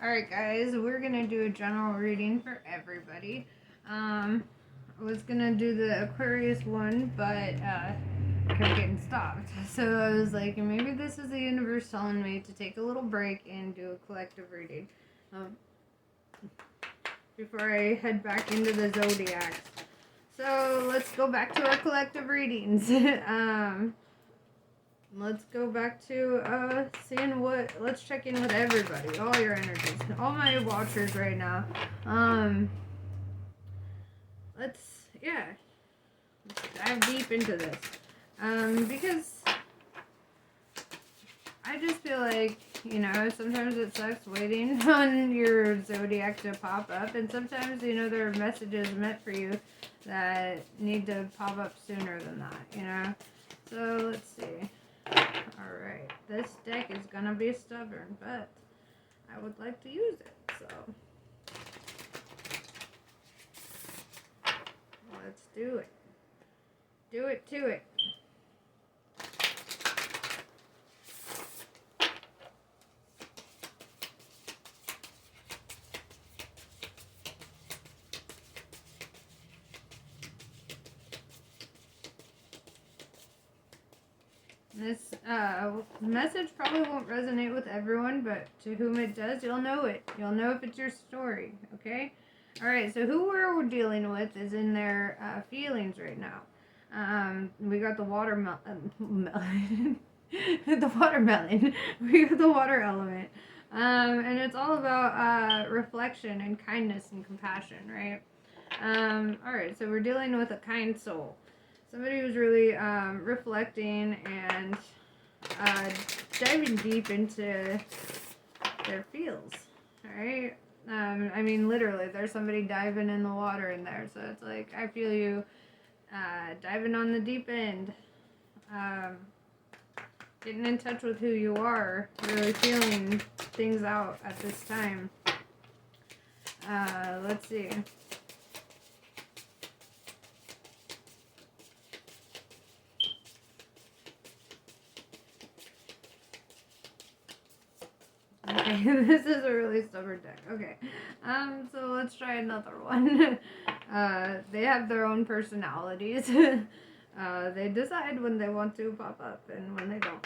Alright guys, we're gonna do a general reading for everybody. I was gonna do the Aquarius one, but I kept getting stopped. So I was like, maybe this is the universe telling me to take a little break and do a collective reading. Before I head back into the zodiacs. So let's go back to our collective readings. Let's go back to seeing let's check in with everybody, all your energies, all my watchers right now. Let's dive deep into this. Because I just feel like, sometimes it sucks waiting on your zodiac to pop up, and sometimes, there are messages meant for you that need to pop up sooner than that, So let's see. Alright, this deck is gonna be stubborn, but I would like to use it, so let's do it. Do it to it. This message probably won't resonate with everyone, but to whom it does, you'll know it. You'll know if it's your story, okay? Alright, so who we're dealing with is in their feelings right now. We got the watermelon. The watermelon. We got the water element. And it's all about reflection and kindness and compassion, right? Alright, so we're dealing with a kind soul. Somebody who's really reflecting and diving deep into their feels, alright? I mean, literally, there's somebody diving in the water in there, so it's like, I feel you diving on the deep end, getting in touch with who you are, really feeling things out at this time. Let's see. Okay, this is a really stubborn deck. Okay, so let's try another one. They have their own personalities. They decide when they want to pop up and when they don't.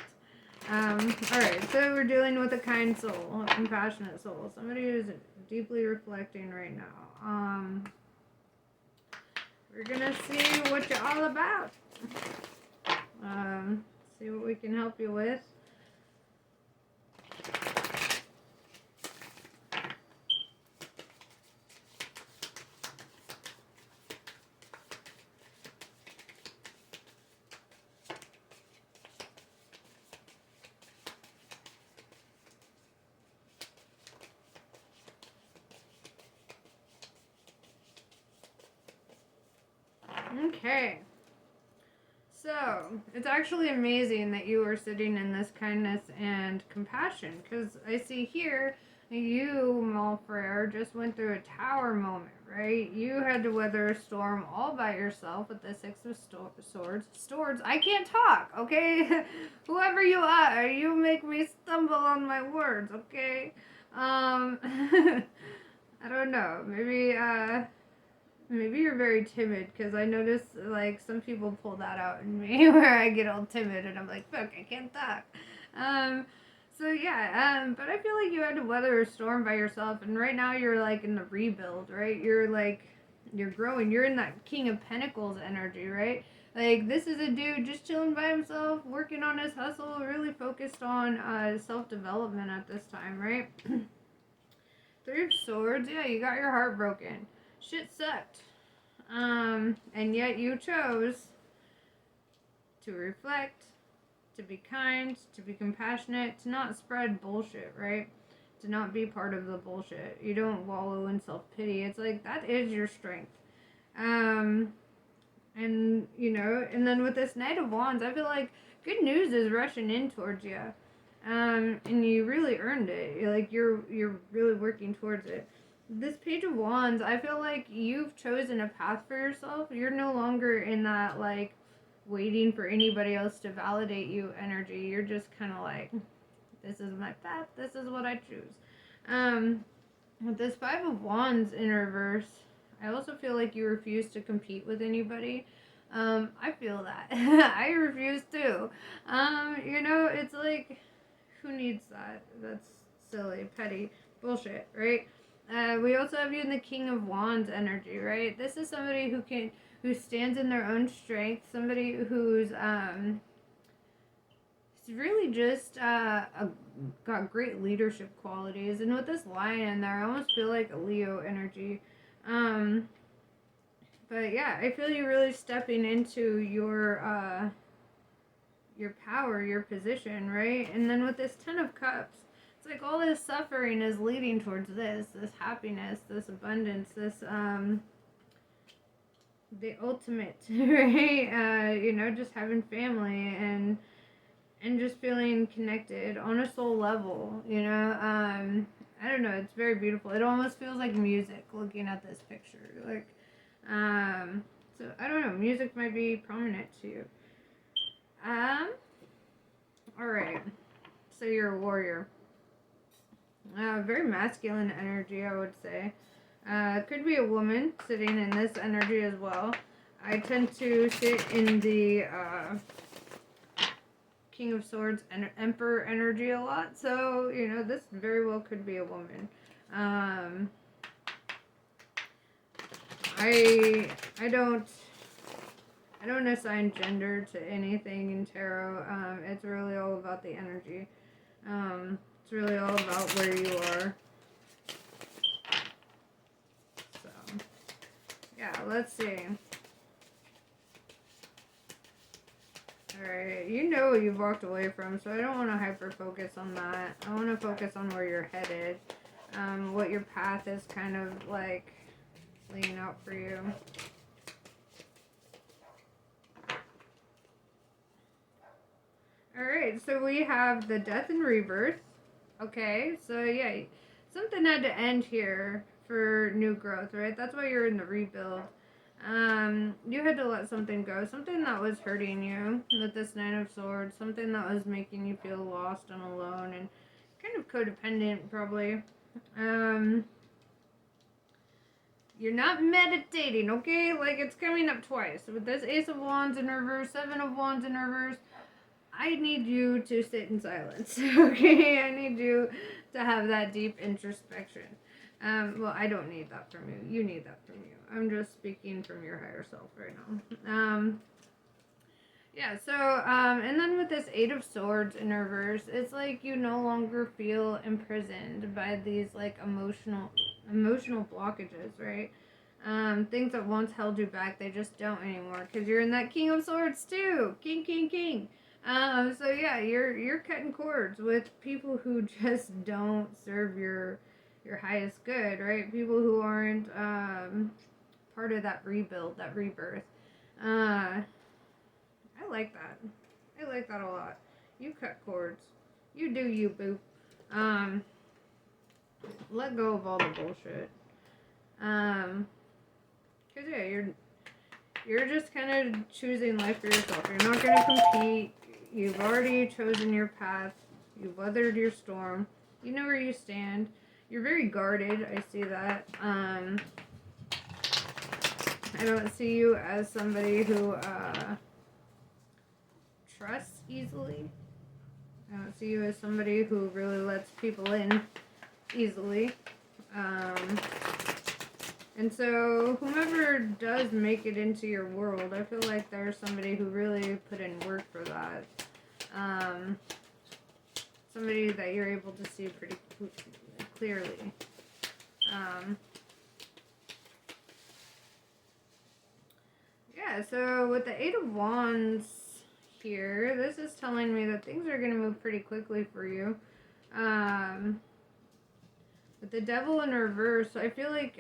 Alright, so we're dealing with a kind soul, a compassionate soul, somebody who's deeply reflecting right now. We're gonna see what you're all about. See what we can help you with. Okay, so it's actually amazing that you are sitting in this kindness and compassion, because I see here you, Malfrere, just went through a tower moment, right? You had to weather a storm all by yourself with the Six of Swords. I can't talk, okay? Whoever you are, you make me stumble on my words, okay? I don't know, maybe you're very timid, because I notice, like, some people pull that out in me where I get all timid and I'm like, fuck, I can't talk. So yeah, but I feel like you had to weather a storm by yourself, and right now you're, like, in the rebuild, right? You're growing. You're in that King of Pentacles energy, right? Like, this is a dude just chilling by himself, working on his hustle, really focused on self-development at this time, right? Three of Swords, yeah, you got your heart broken. Shit sucked. And yet you chose to reflect, to be kind, to be compassionate, to not spread bullshit, right? To not be part of the bullshit. You don't wallow in self-pity. It's like, that is your strength. And, and then with this Knight of Wands, I feel like good news is rushing in towards you. And you really earned it. You're really working towards it. This Page of Wands, I feel like you've chosen a path for yourself. You're no longer in that, like, waiting for anybody else to validate you energy. You're just kind of like, this is my path, this is what I choose. With this Five of Wands in reverse, I also feel like you refuse to compete with anybody. I feel that. I refuse to. It's like, who needs that? That's silly, petty bullshit, right? We also have you in the King of Wands energy, right? This is somebody who stands in their own strength, somebody who's it's really just got great leadership qualities. And with this lion in there, I almost feel like a Leo energy. Um, but yeah, I feel you really stepping into your power, your position, right? And then with this Ten of Cups, it's like all this suffering is leading towards this happiness, this abundance, this the ultimate, right? Just having family and just feeling connected on a soul level, I don't know, it's very beautiful. It almost feels like music looking at this picture. Like, so I don't know, music might be prominent to you. Alright. So you're a warrior. Very masculine energy, I would say. Could be a woman sitting in this energy as well. I tend to sit in the King of Swords and Emperor energy a lot, so this very well could be a woman. I don't assign gender to anything in tarot. It's really all about the energy. It's really all about where you are. So, yeah, let's see. Alright, you know what you've walked away from, so I don't want to hyper-focus on that. I want to focus on where you're headed. What your path is kind of, like, laying out for you. Alright, so we have the Death and Rebirth. Okay, so yeah, something had to end here for new growth, right? That's why you're in the rebuild. You had to let something go, something that was hurting you with this Nine of Swords, something that was making you feel lost and alone and kind of codependent, probably. You're not meditating, okay? Like, it's coming up twice. With this Ace of Wands in reverse, Seven of Wands in reverse, I need you to sit in silence, okay? I need you to have that deep introspection. Well, I don't need that from you. You need that from you. I'm just speaking from your higher self right now. Yeah, so, and then with this Eight of Swords in reverse, it's like you no longer feel imprisoned by these, like, emotional blockages, right? Things that once held you back, they just don't anymore, because you're in that King of Swords, too! King! So yeah, you're cutting cords with people who just don't serve your highest good, right? People who aren't, part of that rebuild, that rebirth. I like that. I like that a lot. You cut cords. You do you, boo. Let go of all the bullshit. Cause yeah, you're just kind of choosing life for yourself. You're not gonna compete. You've already chosen your path. You've weathered your storm. You know where you stand. You're very guarded. I see that. I don't see you as somebody who trusts easily. I don't see you as somebody who really lets people in easily. And so whomever does make it into your world, I feel like there's somebody who really put in work for that. Somebody that you're able to see pretty clearly. Yeah, so with the Eight of Wands here, this is telling me that things are going to move pretty quickly for you. With the Devil in reverse, I feel like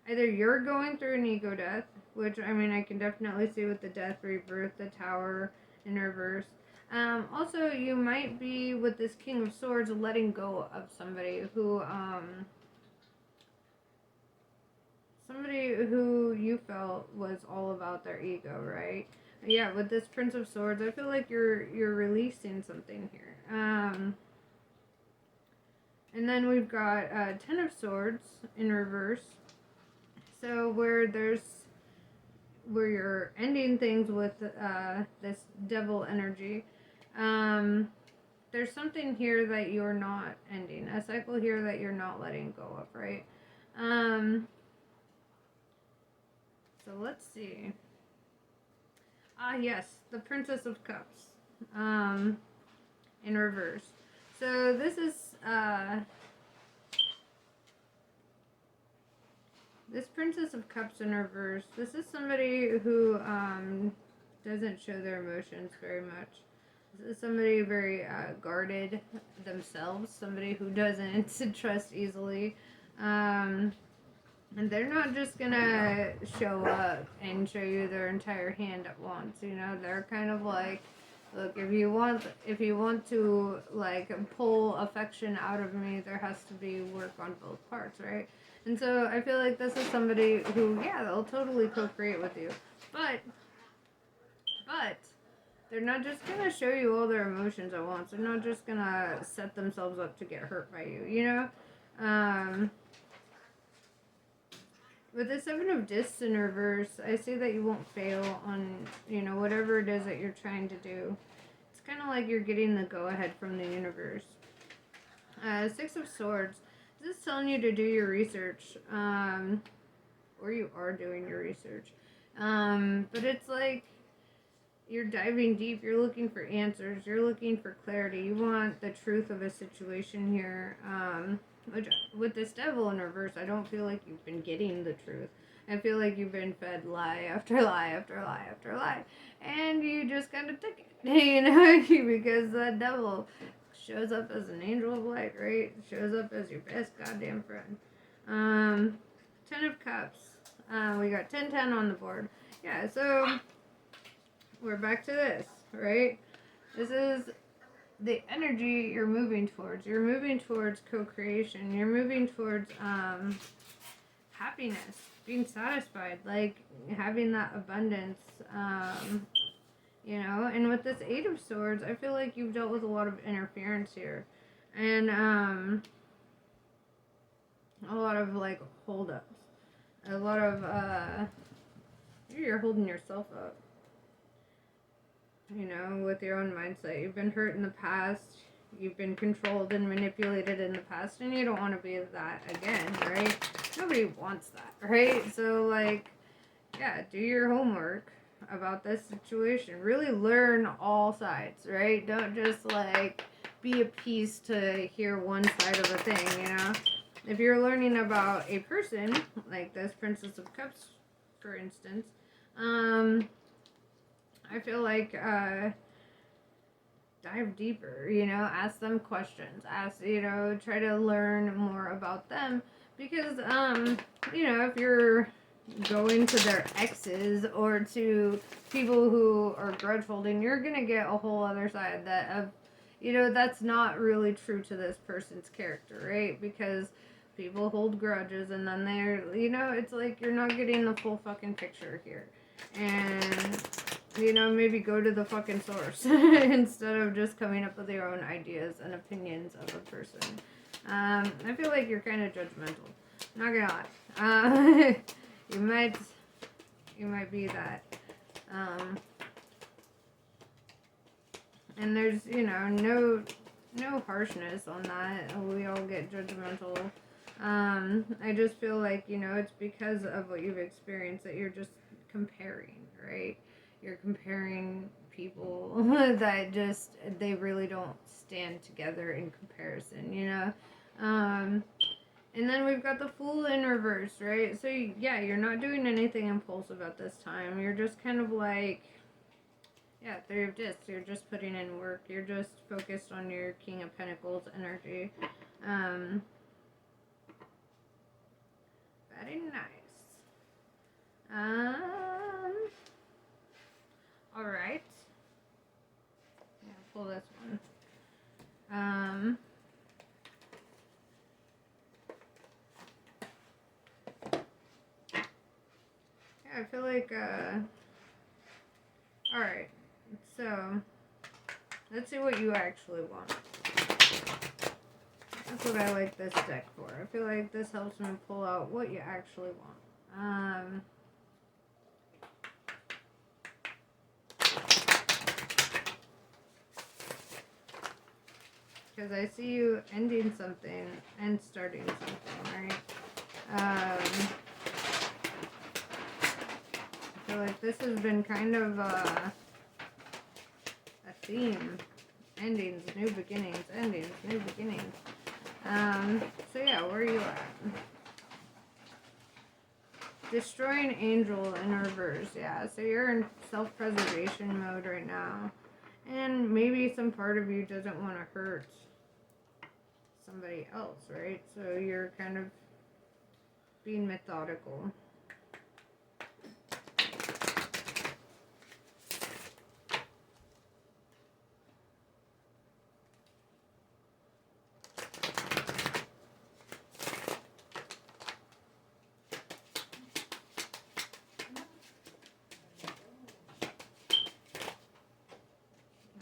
either you're going through an ego death, which, I mean, I can definitely see with the Death, Rebirth, the Tower in reverse. Also, you might be, with this King of Swords, letting go of somebody who you felt was all about their ego, right? Yeah, with this Prince of Swords, I feel like you're releasing something here. And then we've got Ten of Swords in reverse. So where you're ending things with this devil energy. There's something here that you're not ending. A cycle here that you're not letting go of, right? So let's see. Yes, the Princess of Cups. In reverse. So this is this Princess of Cups in reverse. This is somebody who doesn't show their emotions very much. This is somebody very guarded themselves. Somebody who doesn't trust easily. And they're not just gonna show up and show you their entire hand at once. You know, they're kind of like, look, if you want to like pull affection out of me, there has to be work on both parts, right? And so I feel like this is somebody who, yeah, they'll totally co-create with you, but they're not just gonna show you all their emotions at once. They're not just gonna set themselves up to get hurt by you, you know. With the Seven of Discs in reverse, I see that you won't fail on, you know, whatever it is that you're trying to do. It's kind of like you're getting the go-ahead from the universe. Six of Swords. This is telling you to do your research, or you are doing your research. But it's like you're diving deep. You're looking for answers. You're looking for clarity. You want the truth of a situation here. Which, with this devil in reverse, I don't feel like you've been getting the truth. I feel like you've been fed lie after lie after lie after lie. And you just kind of took it, you know, because that devil shows up as an angel of light, right? Shows up as your best goddamn friend. Ten of Cups. We got 10-10 on the board. Yeah, so we're back to this, right? This is the energy you're moving towards. You're moving towards co-creation. You're moving towards happiness, being satisfied, like having that abundance, you know. And with this Eight of Swords, I feel like you've dealt with a lot of interference here, and a lot of like holdups, a lot of maybe you're holding yourself up. You know, with your own mindset. You've been hurt in the past. You've been controlled and manipulated in the past, and you don't want to be that again, right? Nobody wants that, right? So, like, yeah, do your homework about this situation. Really learn all sides, right? Don't just, like, be a piece to hear one side of a thing, you know? If you're learning about a person, like this Princess of Cups, for instance, I feel like dive deeper, you know, ask them questions, you know, try to learn more about them, because you know, if you're going to their exes or to people who are grudge holding, you're gonna get a whole other side that of, you know, that's not really true to this person's character, right? Because people hold grudges and then they're, you know, it's like you're not getting the full fucking picture here. And you know, maybe go to the fucking source instead of just coming up with your own ideas and opinions of a person. I feel like you're kind of judgmental. Not gonna lie. You might be that. And there's, you know, no harshness on that. We all get judgmental. I just feel like, you know, it's because of what you've experienced that you're just comparing, right? You're comparing people that just, they really don't stand together in comparison, you know? And then we've got the Fool in reverse, right? So, yeah, you're not doing anything impulsive at this time. You're just kind of like, yeah, Three of Discs. You're just putting in work. You're just focused on your King of Pentacles energy. Very nice. Alright. Yeah, pull this one. Yeah, I feel like, alright. So, let's see what you actually want. that's what I like this deck for. I feel like this helps me pull out what you actually want. Because I see you ending something and starting something, right? I feel like this has been kind of a theme. Endings, new beginnings, endings, new beginnings. So yeah, where are you at? Destroying angel in reverse, yeah. So you're in self-preservation mode right now. And maybe some part of you doesn't want to hurt somebody else, right? So you're kind of being methodical.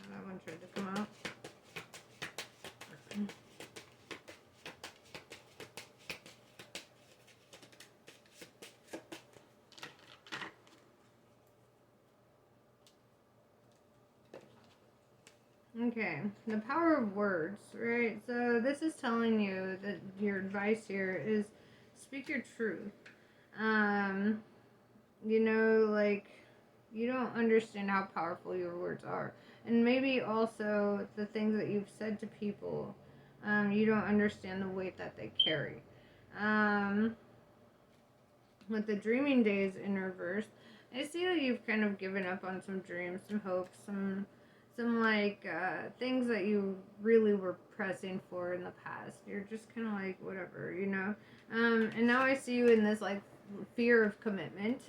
That one tried to come out. Okay, the power of words, right? So this is telling you that your advice here is speak your truth. You know, like, you don't understand how powerful your words are. And maybe also the things that you've said to people, you don't understand the weight that they carry. With the dreaming days in reverse, I see that you've kind of given up on some dreams, some hopes, some like things that you really were pressing for in the past. You're just kind of like whatever, you know. And now I see you in this like fear of commitment,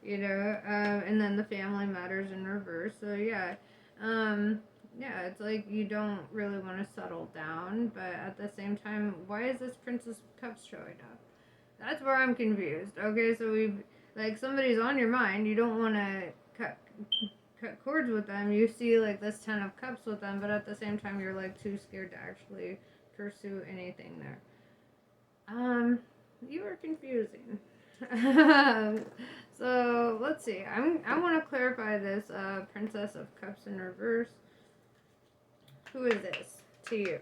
you know. And then the family matters in reverse. So yeah, yeah, it's like you don't really want to settle down, but at the same time, why is this Princess of Cups showing up? That's where I'm confused. Okay, so we've like somebody's on your mind. You don't want to cut cords with them. You see like this 10 of cups with them, but at the same time you're like too scared to actually pursue anything there. You are confusing. So let's see. I want to clarify this Princess of Cups in reverse. Who is this to you?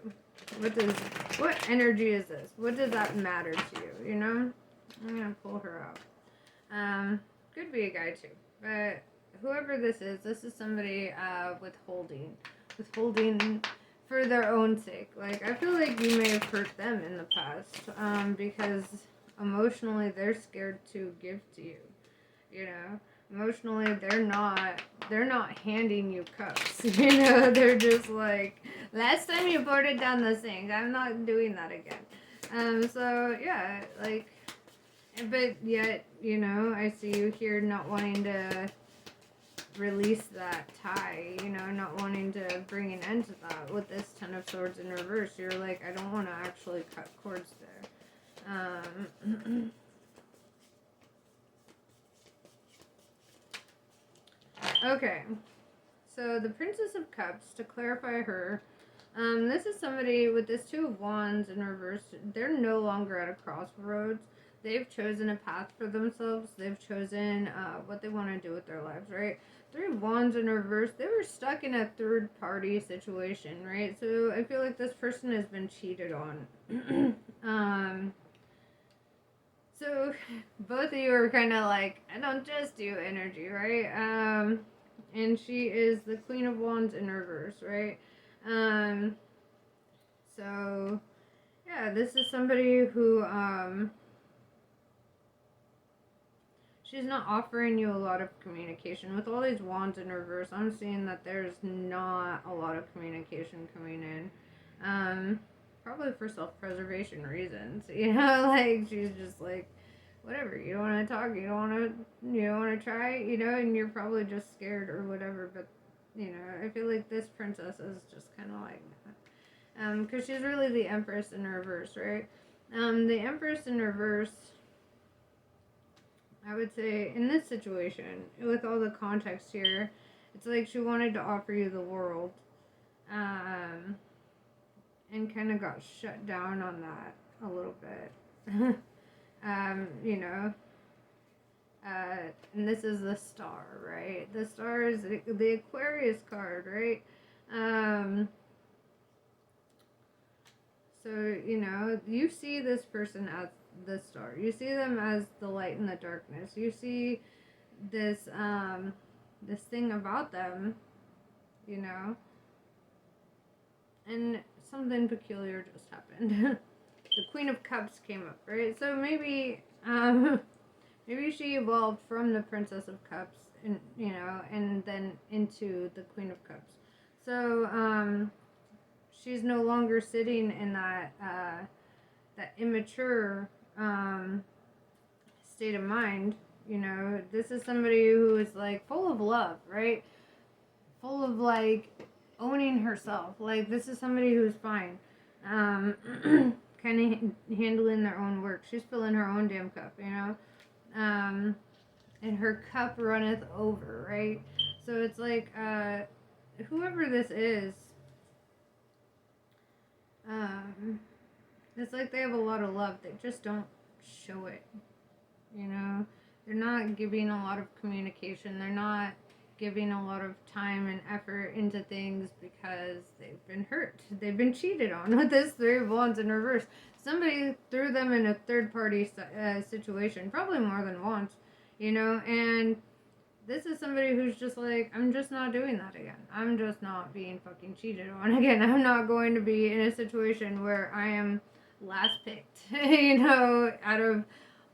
What energy is this? What does that matter to you? You know, I'm gonna pull her out. Could be a guy too, but whoever this is somebody withholding for their own sake. Like I feel like you may have hurt them in the past, because emotionally they're scared to give to you. You know, emotionally they're not handing you cups. You know, they're just like, last time you poured it down the sink, I'm not doing that again. So yeah, like, but yet, you know, I see you here not wanting to release that tie, you know, not wanting to bring an end to that. With this 10 of Swords in reverse, you're like, I don't want to actually cut cords there. Okay, so the Princess of Cups, to clarify her, this is somebody with this Two of Wands in reverse. They're no longer at a crossroads. They've chosen a path for themselves. They've chosen what they want to do with their lives, right? Three of Wands in reverse. They were stuck in a third-party situation, right? So I feel like this person has been cheated on. So both of you are kind of like, I don't just do energy, right? And she is the Queen of Wands in reverse, right? So yeah, this is somebody who she's not offering you a lot of communication. With all these wands in reverse, I'm seeing that there's not a lot of communication coming in. Probably for self-preservation reasons. You know, like she's just like, whatever, you don't want to talk, you don't want to try, you know, and you're probably just scared or whatever. But you know, I feel like this princess is just kind of like that, because she's really the Empress in reverse, right? The Empress in reverse, I would say in this situation, with all the context here, it's like she wanted to offer you the world. and kind of got shut down on that a little bit. You know, and this is the star, right? The star is the Aquarius card, right? Um, so, you know, you see this person as the star. You see them as the light in the darkness. You see this, this thing about them, you know, and something peculiar just happened. The Queen of Cups came up, right? So maybe, maybe she evolved from the Princess of Cups, and you know, and then into the Queen of Cups. So she's no longer sitting in that that immature state of mind. You know, this is somebody who is like full of love, right? Full of like owning herself. Like this is somebody who's fine. Kind of handling their own work. She's filling her own damn cup, you know. And her cup runneth over, right? So it's like, whoever this is, it's like they have a lot of love. They just don't show it, you know. They're not giving a lot of communication. They're not giving a lot of time and effort into things because they've been hurt. They've been cheated on with this Three of Wands in reverse. Somebody threw them in a third party situation, probably more than once, you know, and this is somebody who's just like, I'm just not doing that again. I'm just not being fucking cheated on again. I'm not going to be in a situation where I am last picked, you know, out of,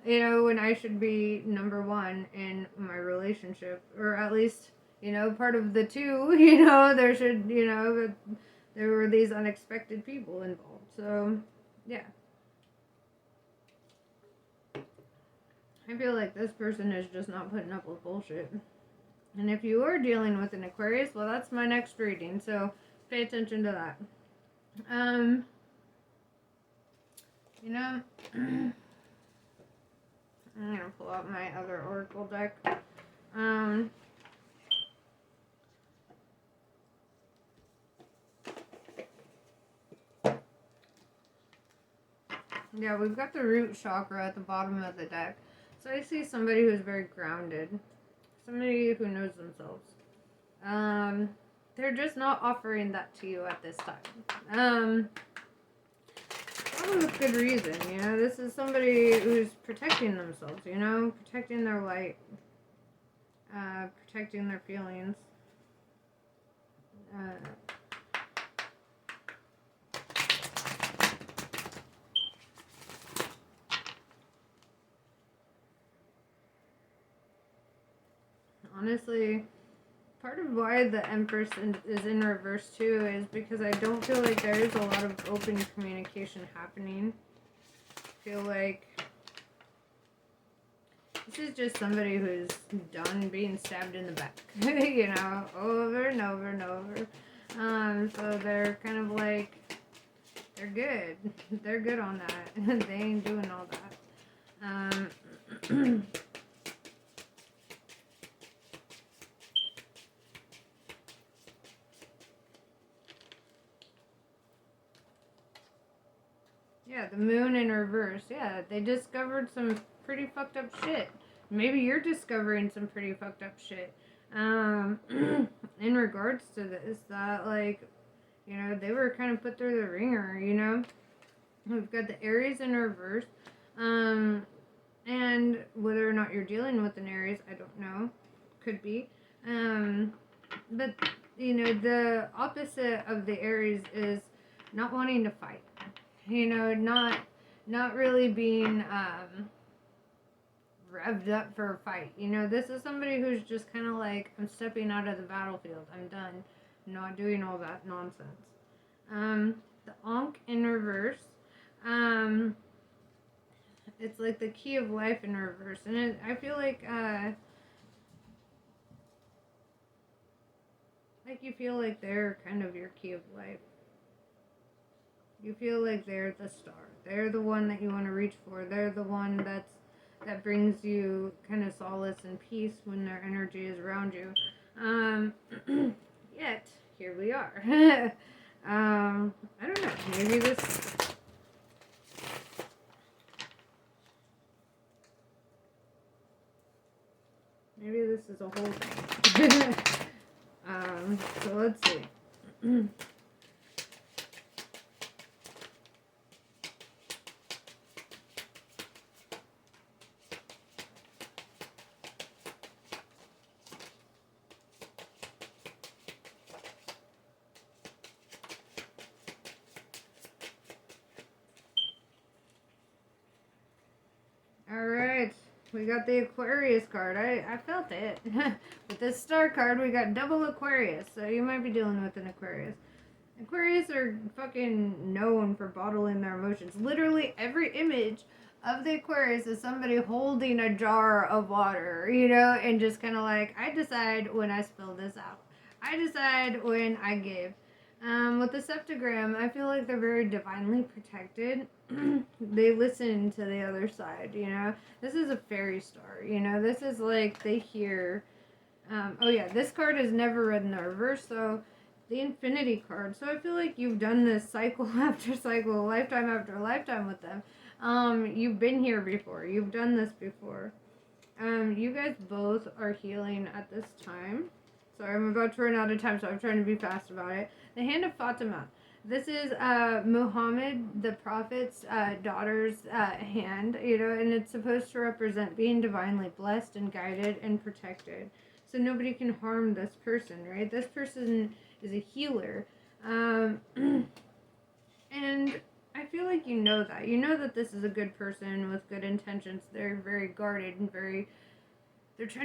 you know, when I should be number one in my relationship, or at least, you know, part of the two, you know, there should, you know, there were these unexpected people involved. So, yeah. I feel like this person is just not putting up with bullshit. And if you are dealing with an Aquarius, well, that's my next reading, so pay attention to that. You know, I'm gonna pull out my other Oracle deck. Yeah, we've got the root chakra at the bottom of the deck. So I see somebody who's very grounded. Somebody who knows themselves. They're just not offering that to you at this time. Probably with good reason, you know. This is somebody who's protecting themselves, you know, protecting their light, protecting their feelings. Honestly, part of why the Empress is in reverse too is because I don't feel like there is a lot of open communication happening. I feel like this is just somebody who's done being stabbed in the back, you know, over and over and over. So they're kind of like, they're good. They're good on that. They ain't doing all that. Yeah, the moon in reverse. Yeah, they discovered some pretty fucked up shit. Maybe you're discovering some pretty fucked up shit. In regards to this, that, like, you know, they were kind of put through the ringer, you know? We've got the Aries in reverse. And whether or not you're dealing with an Aries, I don't know. Could be. But, you know, the opposite of the Aries is not wanting to fight. You know, not really being revved up for a fight. You know, this is somebody who's just kind of like, I'm stepping out of the battlefield. I'm done. I'm not doing all that nonsense. The Ankh in reverse. It's like the key of life in reverse, and I feel like you feel like they're kind of your key of life. You feel like they're the star. They're the one that you want to reach for. They're the one that brings you kind of solace and peace when their energy is around you. Yet, here we are. I don't know. Maybe this. Maybe this is a whole thing. So let's see. Alright, we got the Aquarius card. I felt it. With this star card, we got double Aquarius, so you might be dealing with an Aquarius. Aquarius are fucking known for bottling their emotions. Literally every image of the Aquarius is somebody holding a jar of water, you know, and just kind of like, I decide when I spill this out. I decide when I give. With the septagram, I feel like they're very divinely protected. They listen to the other side, you know. This is a fairy star, you know. This is like they hear. Oh yeah, this card is never read in the reverse, so the infinity card. So I feel like you've done this cycle after cycle, lifetime after lifetime with them. You've been here before. You've done this before. You guys both are healing at this time. Sorry, I'm about to run out of time, so I'm trying to be fast about it. The Hand of Fatima. This is Muhammad, the Prophet's daughter's hand, you know, and it's supposed to represent being divinely blessed and guided and protected. So nobody can harm this person, right? This person is a healer. And I feel like you know that. You know that this is a good person with good intentions. They're very guarded and they're trying to